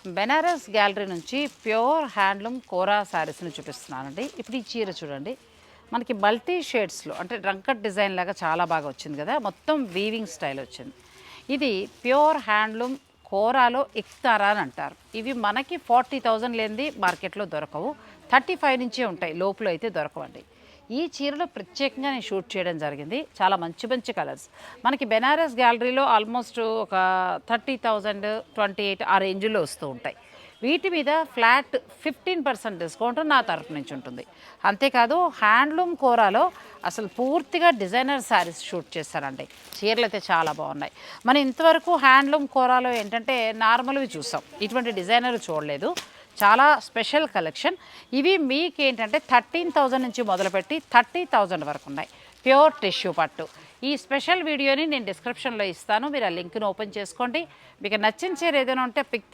Banaras gallery నుంచి pure handloom కోరా శారీస్ని చూపిస్తున్నానండి. ఇప్పుడు ఈ చీర చూడండి, మనకి మల్టీ షేడ్స్లో అంటే రంకట్ డిజైన్ లాగా చాలా బాగా వచ్చింది కదా, మొత్తం వీవింగ్ స్టైల్ వచ్చింది. ఇది ప్యూర్ హ్యాండ్లూమ్ కోరాలో ఇక్తారా అని అంటారు. ఇవి మనకి 40,000 లేనిది మార్కెట్లో దొరకవు, 35 నుంచే ఉంటాయి, లోపల అయితే దొరకవండి. ఈ చీరలో ప్రత్యేకంగా నేను షూట్ చేయడం జరిగింది. చాలా మంచి మంచి కలర్స్ మనకి బెనారస్ గ్యాలరీలో ఆల్మోస్ట్ ఒక 30,000, 28 ఆ రేంజ్లో వస్తూ ఉంటాయి. వీటి మీద ఫ్లాట్ 15% డిస్కౌంట్ నా తరఫు నుంచి ఉంటుంది. అంతేకాదు హ్యాండ్లూమ్ కోరాలో అసలు పూర్తిగా డిజైనర్ శారీస్ షూట్ చేస్తారండి. చీరలు అయితే చాలా బాగున్నాయి. మనం ఇంతవరకు హ్యాండ్లూమ్ కోరాలో ఏంటంటే నార్మల్వి చూసాం, ఇటువంటి డిజైనర్ చూడలేదు. చాలా స్పెషల్ కలెక్షన్. ఇవి మీకు ఏంటంటే 13,000 నుంచి మొదలుపెట్టి 30,000 వరకు ఉన్నాయి. ప్యూర్ టిష్యూ పట్టు. ఈ స్పెషల్ వీడియోని నేను డిస్క్రిప్షన్లో ఇస్తాను, మీరు ఆ లింక్ను ఓపెన్ చేసుకోండి. మీకు నచ్చిన చీర ఏదైనా ఉంటే పిక్